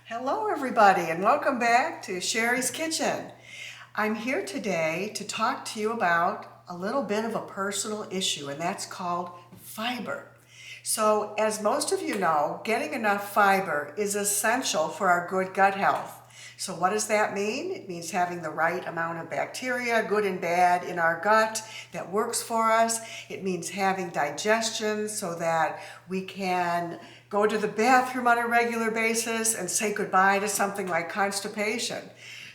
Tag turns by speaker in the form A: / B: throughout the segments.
A: Hello everybody and welcome back to Sherry's Kitchen. I'm here today to talk to you about a little bit of a personal issue, and that's called fiber. So as most of you know, getting enough fiber is essential for our good gut health. So what does that mean? It means having the right amount of bacteria, good and bad, in our gut that works for us. It means having digestion so that we can go to the bathroom on a regular basis and say goodbye to something like constipation.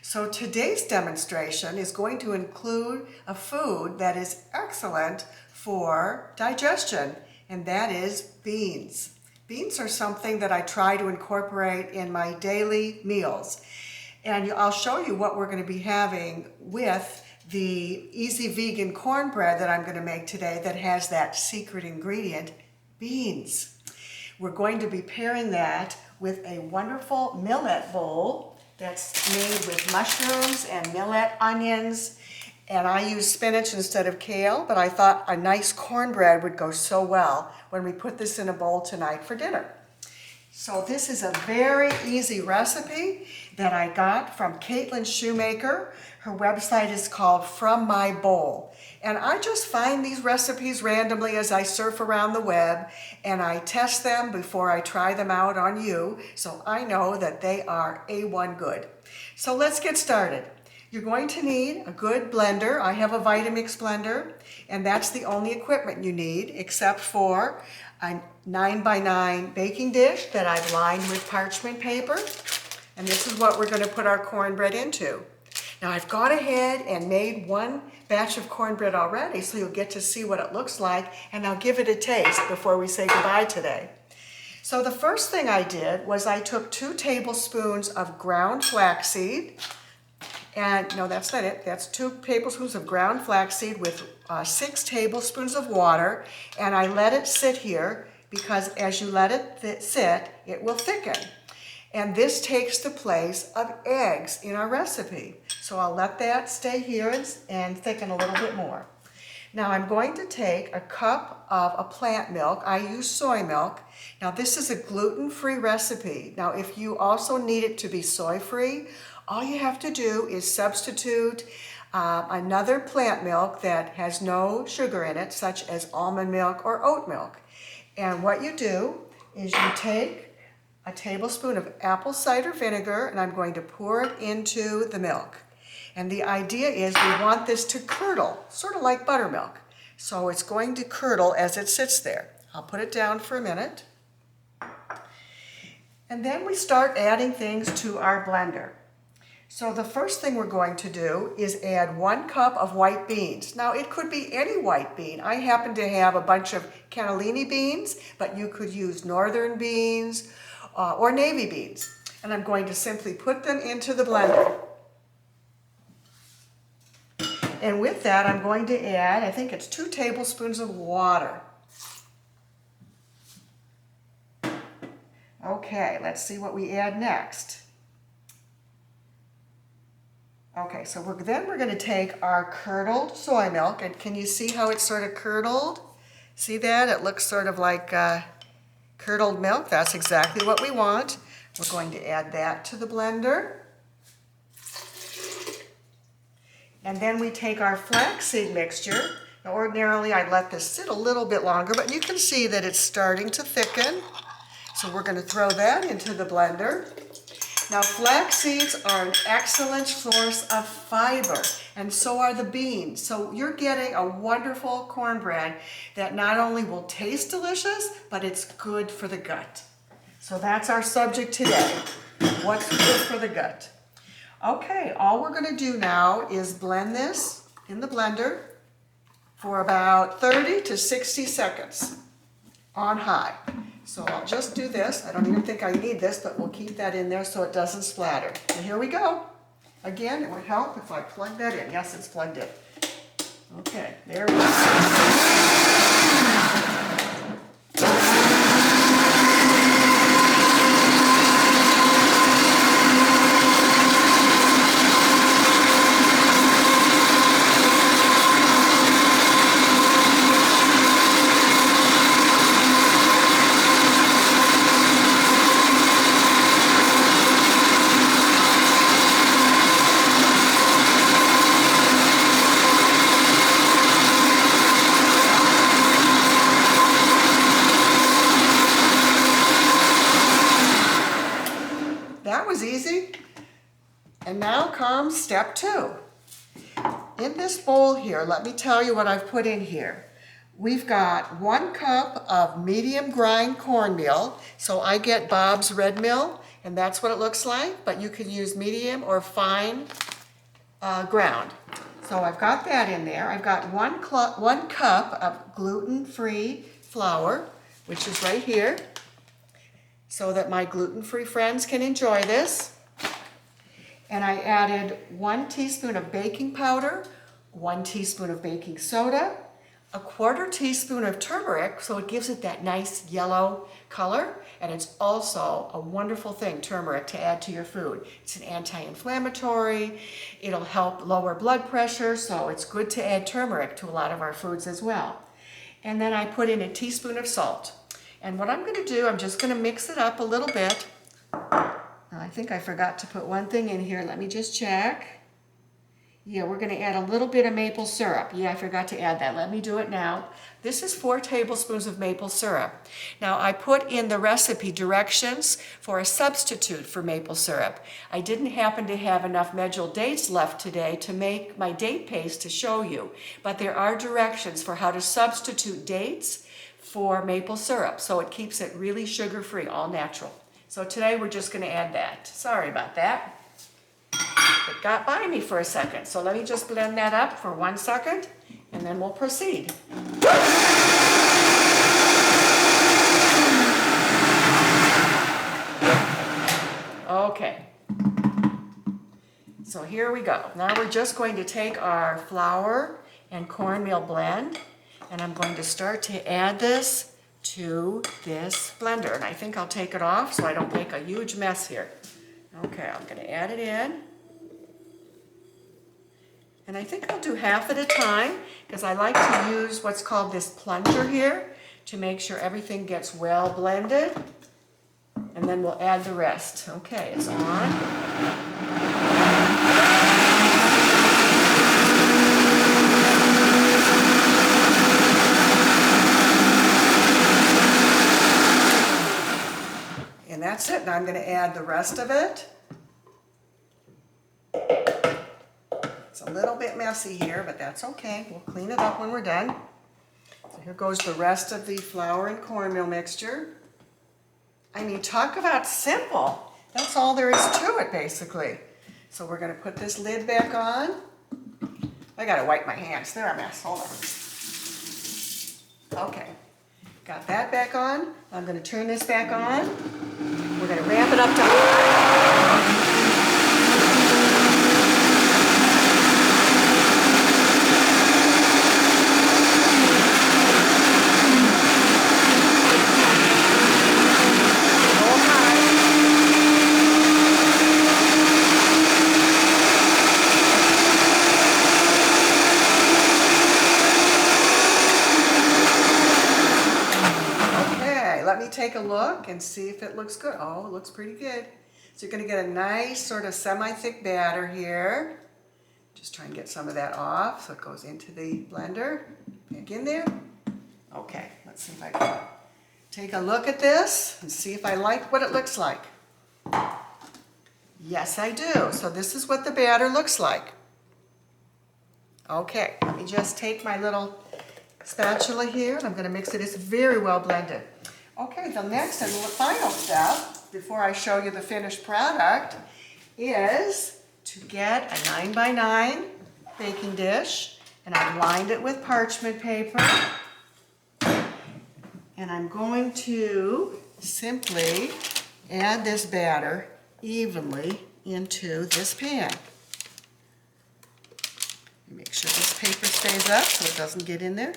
A: So today's demonstration is going to include a food that is excellent for digestion, and that is beans. Beans are something that I try to incorporate in my daily meals. And I'll show you what we're going to be having with the easy vegan cornbread that I'm going to make today that has that secret ingredient, beans. We're going to be pairing that with a wonderful millet bowl that's made with mushrooms and millet onions. And I use spinach instead of kale, but I thought a nice cornbread would go so well when we put this in a bowl tonight for dinner. So this is a very easy recipe that I got from Caitlin Shoemaker. Her website is called From My Bowl. And I just find these recipes randomly as I surf around the web, and I test them before I try them out on you, so I know that they are A1 good. So let's get started. You're going to need a good blender. I have a Vitamix blender, and that's the only equipment you need except for a 9x9 baking dish that I've lined with parchment paper. And this is what we're going to put our cornbread into. Now I've gone ahead and made one batch of cornbread already, so you'll get to see what it looks like, and I'll give it a taste before we say goodbye today. So the first thing I did was I took 2 tablespoons of ground flaxseed. And no, that's not it. That's 2 tablespoons of ground flaxseed with 6 tablespoons of water. And I let it sit here because as you let it sit, it will thicken. And this takes the place of eggs in our recipe. So I'll let that stay here and thicken a little bit more. Now I'm going to take a cup of a plant milk. I use soy milk. Now this is a gluten-free recipe. Now if you also need it to be soy-free, all you have to do is substitute another plant milk that has no sugar in it, such as almond milk or oat milk. And what you do is you take a tablespoon of apple cider vinegar, and I'm going to pour it into the milk. And the idea is we want this to curdle, sort of like buttermilk. So it's going to curdle as it sits there. I'll put it down for a minute. And then we start adding things to our blender. So the first thing we're going to do is add 1 cup of white beans. Now it could be any white bean. I happen to have a bunch of cannellini beans, but you could use northern beans or navy beans. And I'm going to simply put them into the blender. And with that, I'm going to add, I think it's 2 tablespoons of water. Okay, let's see what we add next. Okay, so then we're going to take our curdled soy milk, and can you see how it's sort of curdled? See that? It looks sort of like curdled milk. That's exactly what we want. We're going to add that to the blender. And then we take our flaxseed mixture. Now ordinarily I'd let this sit a little bit longer, but you can see that it's starting to thicken. So we're going to throw that into the blender. Now flax seeds are an excellent source of fiber, and so are the beans. So you're getting a wonderful cornbread that not only will taste delicious, but it's good for the gut. So that's our subject today. What's good for the gut? Okay, all we're going to do now is blend this in the blender for about 30 to 60 seconds on high. So I'll just do this. I don't even think I need this, but we'll keep that in there so it doesn't splatter. And here we go. Again, it would help if I plug that in. Yes, it's plugged in. Okay, there we go. that was easy. And now comes step 2. In this bowl here, let me tell you what I've put in here. We've got 1 cup of medium grind cornmeal. So I get Bob's Red Mill, and that's what it looks like, but you can use medium or fine ground. So I've got that in there. I've got 1 cup of gluten-free flour, which is right here, so that my gluten-free friends can enjoy this. And I added 1 teaspoon of baking powder, 1 teaspoon of baking soda, 1/4 teaspoon of turmeric, so it gives it that nice yellow color, and it's also a wonderful thing, turmeric, to add to your food. It's an anti-inflammatory, it'll help lower blood pressure, so it's good to add turmeric to a lot of our foods as well. And then I put in a teaspoon of salt. And what I'm going to do, I'm just going to mix it up a little bit. I think I forgot to put one thing in here. Let me just check. Yeah, we're going to add a little bit of maple syrup. Yeah, I forgot to add that. Let me do it now. This is 4 tablespoons of maple syrup. Now, I put in the recipe directions for a substitute for maple syrup. I didn't happen to have enough medjool dates left today to make my date paste to show you, but there are directions for how to substitute dates for maple syrup, so it keeps it really sugar-free, all natural. So today we're just going to add that. Sorry about that. It got by me for a second, so let me just blend that up for 1 second, and then we'll proceed. Okay. So here we go. Now we're just going to take our flour and cornmeal blend, and I'm going to start to add this to this blender. And I think I'll take it off so I don't make a huge mess here. Okay, I'm going to add it in. And I think I'll do half at a time because I like to use what's called this plunger here to make sure everything gets well blended. And then we'll add the rest. Okay, it's on. And that's it. Now I'm going to add the rest of it. It's a little bit messy here, but that's okay. We'll clean it up when we're done. So here goes the rest of the flour and cornmeal mixture. I mean, talk about simple. That's all there is to it, basically. So we're going to put this lid back on. I got to wipe my hands. They're a mess. Hold on. Okay. Got that back on. I'm going to turn this back on. We're going to ramp it up to high. Take a look and see if it looks good. Oh, it looks pretty good. So you're going to get a nice sort of semi-thick batter here. Just try and get some of that off so it goes into the blender. Back in there. Okay, let's see if I can take a look at this and see if I like what it looks like. Yes, I do. So this is what the batter looks like. Okay, let me just take my little spatula here and I'm going to mix it. It's very well blended. Okay, the next and final step, before I show you the finished product, is to get a 9x9 baking dish, and I've lined it with parchment paper, and I'm going to simply add this batter evenly into this pan. Make sure this paper stays up so it doesn't get in there.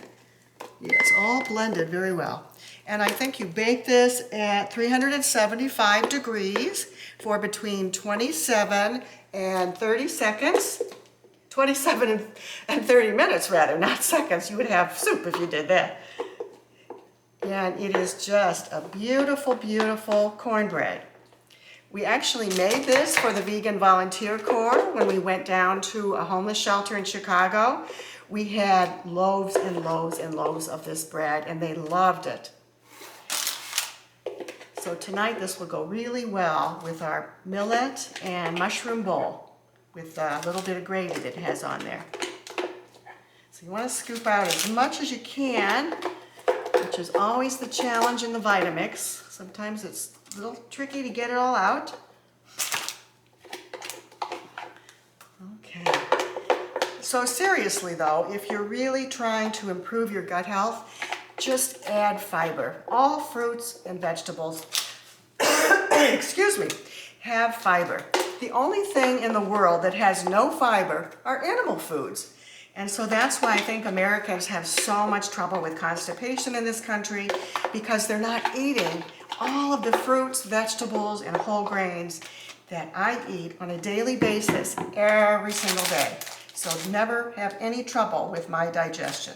A: Yeah, it's all blended very well. And I think you bake this at 375 degrees for between 27 and 30 seconds. 27 and 30 minutes rather, not seconds. You would have soup if you did that. And it is just a beautiful, beautiful cornbread. We actually made this for the Vegan Volunteer Corps when we went down to a homeless shelter in Chicago. We had loaves and loaves and loaves of this bread, and they loved it. So tonight this will go really well with our millet and mushroom bowl with a little bit of gravy that it has on there. So you want to scoop out as much as you can, which is always the challenge in the Vitamix. Sometimes it's a little tricky to get it all out. Okay. So seriously though, if you're really trying to improve your gut health, just add fiber. All fruits and vegetables, excuse me, have fiber. The only thing in the world that has no fiber are animal foods. And so that's why I think Americans have so much trouble with constipation in this country, because they're not eating all of the fruits, vegetables, and whole grains that I eat on a daily basis every single day. So never have any trouble with my digestion.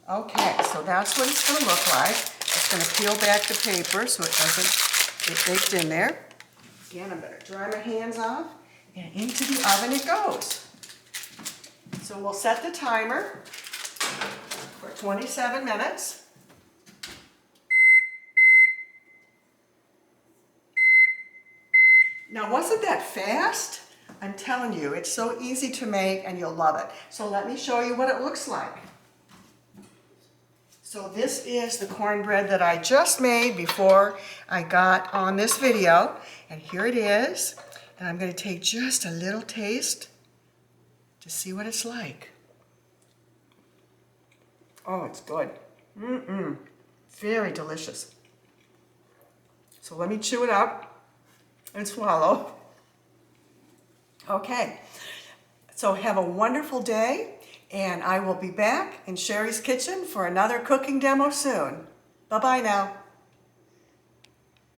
A: Okay, so that's what it's going to look like. It's going to peel back the paper so it doesn't get baked in there. Again, I better dry my hands off, and into the oven it goes. So we'll set the timer for 27 minutes. Now, wasn't that fast? I'm telling you, it's so easy to make and you'll love it. So let me show you what it looks like. So this is the cornbread that I just made before I got on this video. And here it is. And I'm going to take just a little taste to see what it's like. Oh, it's good. Very delicious. So let me chew it up and swallow. Okay. So have a wonderful day. And I will be back in Sherry's kitchen for another cooking demo soon. Bye-bye now.